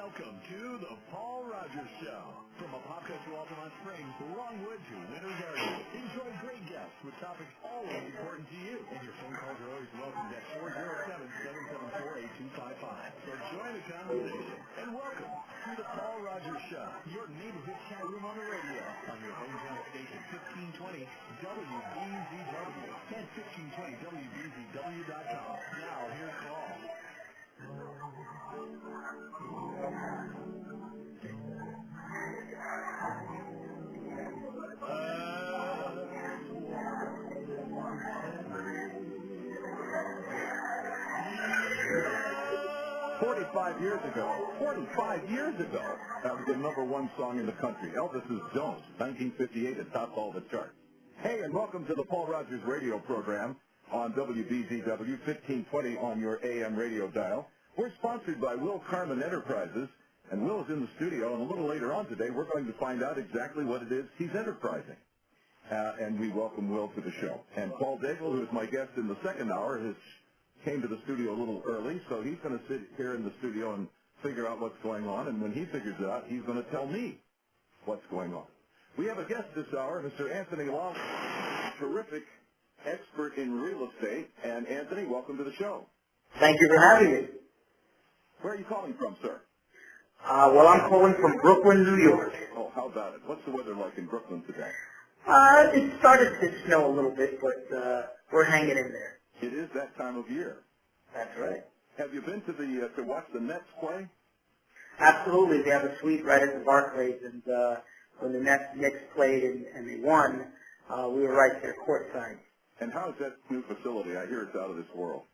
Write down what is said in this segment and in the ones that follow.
Welcome to the Paul Rogers Show. From Apopka to Altamont Springs, Longwood to Winter Garden. Enjoy great guests with topics always important to you. And your phone calls are always welcome at 407-774-8255. So join the conversation. And welcome to the Paul Rogers Show, your neighborhood chat room on the radio. On your hometown station, 1520 WBZW and 1520WBZW.com. Now, here's Paul. 45 years ago, that was the #1 song in the country. Elvis's Don't, 1958, it topped all the charts. Hey, and welcome to the Paul Rogers radio program on WBZW 1520 on your AM radio dial. We're sponsored by Will Carmen Enterprises, and Will is in the studio, and a little later on today, we're going to find out exactly what it is he's enterprising. And we welcome Will to the show. And Paul Daigle, who is my guest in the second hour, came to the studio a little early, so he's going to sit here in the studio and figure out what's going on, and when he figures it out, he's going to tell me what's going on. We have a guest this hour, Mr. Anthony Lolli, terrific expert in real estate. And Anthony, welcome to the show. Thank you for having me. Where are you calling from, sir? Well, I'm calling from Brooklyn, New York. Oh, how about it? What's the weather like in Brooklyn today? It started to snow a little bit, but we're hanging in there. It is that time of year. That's right. Have you been to watch the Nets play? Absolutely. They have a suite right at the Barclays, and when the Knicks played and they won, we were right there courtside. And how is that new facility? I hear it's out of this world.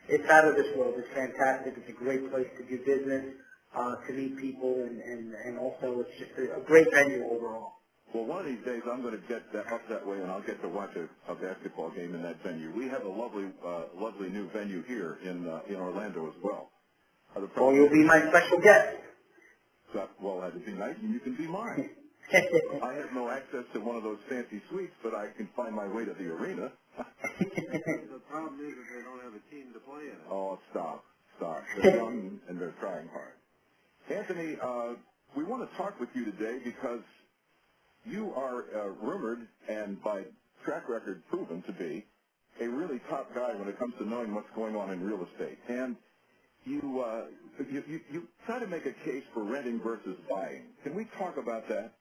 It's out of this world. It's fantastic. It's a great place to do business, to meet people, and also it's just a great venue overall. Well, one of these days I'm going to get up that way, and I'll get to watch a basketball game in that venue. We have a lovely new venue here in Orlando as well. Well, you'll be my special guest. Well, that'd be nice, and you can be mine. I have no access to one of those fancy suites, but I can find my way to the arena. The problem is that they don't have a team to play in it. Oh, stop. They're young, and they're trying hard. Anthony, we want to talk with you today because you are rumored and by track record proven to be a really top guy when it comes to knowing what's going on in real estate. And you try to make a case for renting versus buying. Can we talk about that?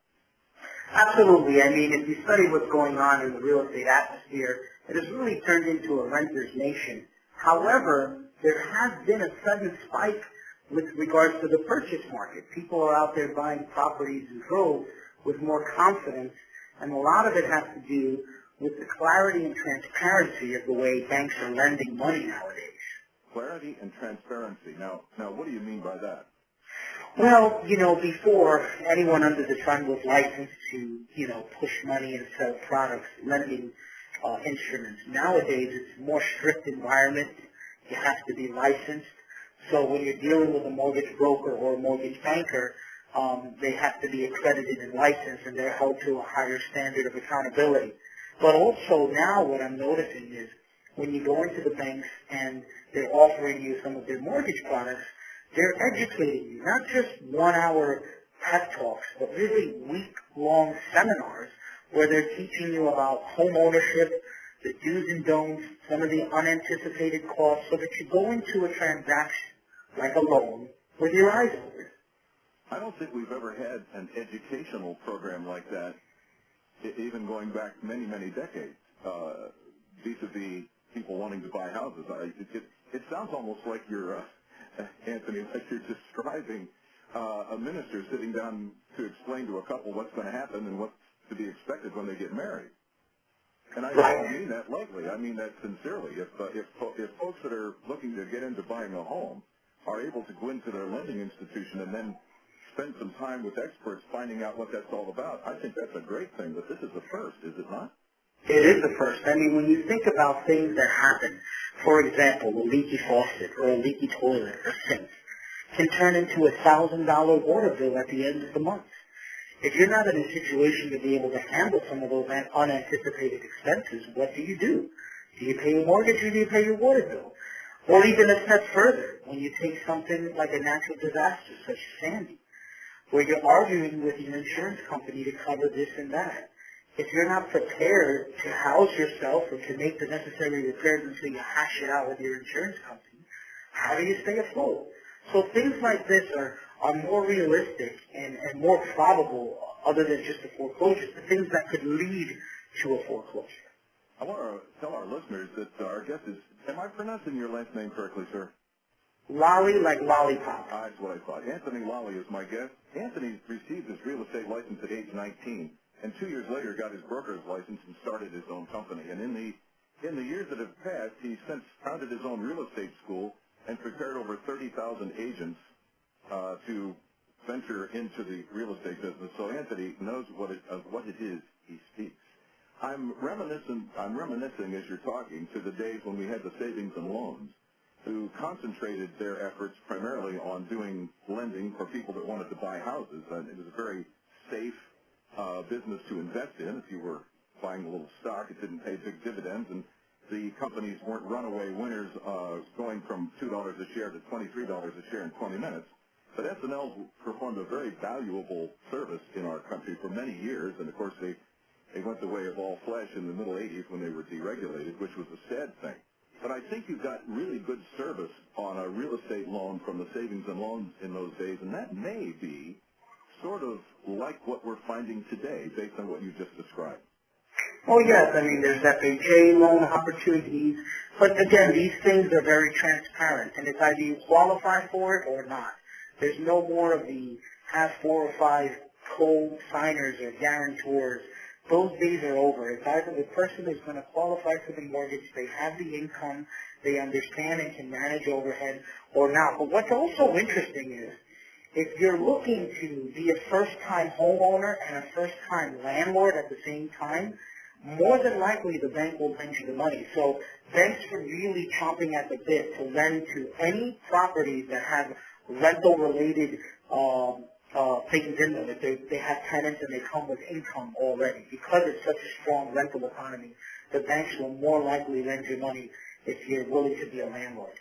Absolutely. I mean, if you study what's going on in the real estate atmosphere, it has really turned into a renter's nation. However, there has been a sudden spike with regards to the purchase market. People are out there buying properties in droves with more confidence, and a lot of it has to do with the clarity and transparency of the way banks are lending money nowadays. Clarity and transparency. Now, what do you mean by that? Well, before anyone under the sun was licensed to, push money and sell products, lending instruments. Nowadays, it's a more strict environment. You have to be licensed. So when you're dealing with a mortgage broker or a mortgage banker, they have to be accredited and licensed, and they're held to a higher standard of accountability. But also now what I'm noticing is when you go into the banks and they're offering you some of their mortgage products, they're educating you, not just 1 hour pep talks, but really week-long seminars where they're teaching you about home ownership, the do's and don'ts, some of the unanticipated costs, so that you go into a transaction, like a loan, with your eyes open. I don't think we've ever had an educational program like that, even going back many, many decades, vis-a-vis people wanting to buy houses. It sounds almost like you're, Anthony, like you're describing a minister sitting down to explain to a couple what's going to happen and what's to be expected when they get married. And I don't mean that lightly. I mean that sincerely. If folks that are looking to get into buying a home are able to go into their lending institution and then spend some time with experts finding out what that's all about, I think that's a great thing. But this is the first, is it not? It is the first. I mean, when you think about things that happen, for example, a leaky faucet or a leaky toilet or sink can turn into a $1,000 water bill at the end of the month. If you're not in a situation to be able to handle some of those unanticipated expenses, what do? Do you pay your mortgage or do you pay your water bill? Or even a step further, when you take something like a natural disaster such as Sandy, where you're arguing with your insurance company to cover this and that. If you're not prepared to house yourself or to make the necessary repairs until you hash it out with your insurance company, how do you stay afloat? So things like this are more realistic and more probable other than just a foreclosure, the things that could lead to a foreclosure. I want to tell our listeners that our guest is, am I pronouncing your last name correctly, sir? Lolli, like lollipop. That's what I thought. Anthony Lolli is my guest. Anthony received his real estate license at age 19, and 2 years later got his broker's license and started his own company. And in the years that have passed, he's since founded his own real estate school and prepared over 30,000 agents to venture into the real estate business. So Anthony knows what it is he speaks. I'm reminiscing as you're talking to the days when we had the savings and loans, who concentrated their efforts primarily on doing lending for people that wanted to buy houses. And it was a very safe business to invest in. If you were buying a little stock, it didn't pay big dividends, and the companies weren't runaway winners going from $2 a share to $23 a share in 20 minutes. But S&L performed a very valuable service in our country for many years, and of course they went the way of all flesh in the middle 80s when they were deregulated, which was a sad thing. But I think you got really good service on a real estate loan from the savings and loans in those days, and that may be sort of like what we're finding today based on what you just described. Oh, yes. I mean, there's FHA loan opportunities. But, again, these things are very transparent, and it's either you qualify for it or not. There's no more of the have 4 or 5 co-signers or guarantors. Those days are over. It's either the person is going to qualify for the mortgage, they have the income, they understand and can manage overhead, or not. But what's also interesting is, if you're looking to be a first-time homeowner and a first-time landlord at the same time, more than likely the bank will lend you the money. So banks are really chomping at the bit to lend to any properties that have rental-related things in them. If they have tenants and they come with income already. Because it's such a strong rental economy, the banks will more likely lend you money if you're willing to be a landlord.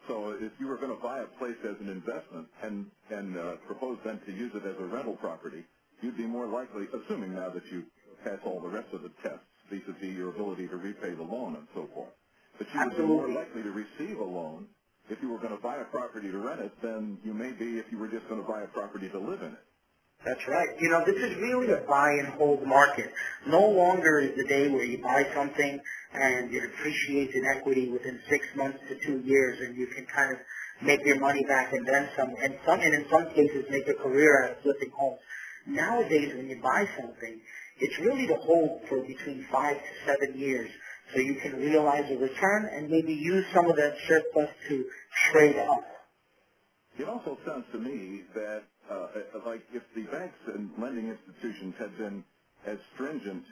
So if you were going to buy a place as an investment and propose then to use it as a rental property, you'd be more likely, assuming now that you pass all the rest of the tests, vis-a-vis your ability to repay the loan and so forth, but you would be more likely to receive a loan if you were going to buy a property to rent it than you may be if you were just going to buy a property to live in it. That's right. You know, this is really a buy and hold market. No longer is the day where you buy something and it appreciates in equity within 6 months to 2 years, and you can kind of make your money back and then some, and in some cases make a career out of flipping homes. Nowadays, when you buy something, it's really to hold for between 5 to 7 years, so you can realize a return and maybe use some of that surplus to trade up. It also sounds to me that, like if the banks and lending institutions had been as stringent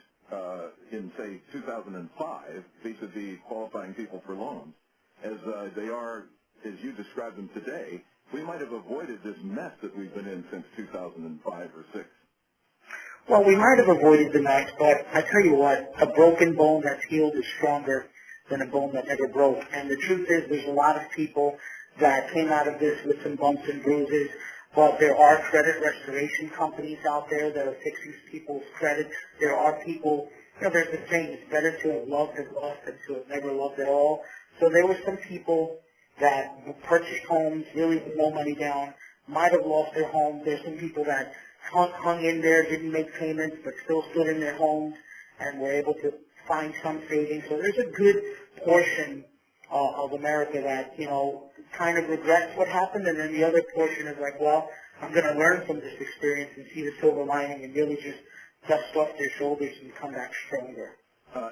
in, say, 2005, vis-a-vis qualifying people for loans, as they are, as you described them today, we might have avoided this mess that we've been in since 2005 or 6. Well, we might have avoided the mess, but I tell you what, a broken bone that's healed is stronger than a bone that never broke. And the truth is, there's a lot of people that came out of this with some bumps and bruises, but there are credit restoration companies out there that are fixing people's credit. There are people, you know, there's the saying, it's better to have loved and lost than to have never loved at all. So there were some people that purchased homes really with no money down, might have lost their home. There's some people that hung in there, didn't make payments, but still stood in their homes and were able to find some savings. So there's a good portion of America that, you know, kind of regrets what happened, and then the other portion is like, well, I'm going to learn from this experience and see the silver lining and really just dust off their shoulders and come back stronger.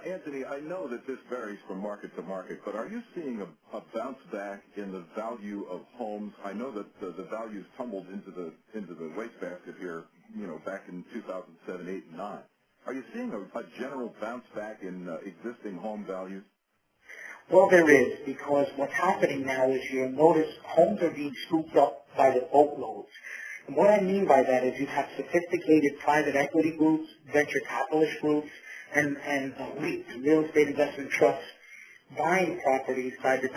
Anthony, I know that this varies from market to market, but are you seeing a bounce back in the value of homes? I know that the values tumbled into the wastebasket here, you know, back in 2007, 8, and 9. Are you seeing a general bounce back in existing home values? Well, there is, because what's happening now is you'll notice homes are being scooped up by the boatloads. And what I mean by that is you have sophisticated private equity groups, venture capitalist groups, and REITs, real estate investment trusts, buying properties by the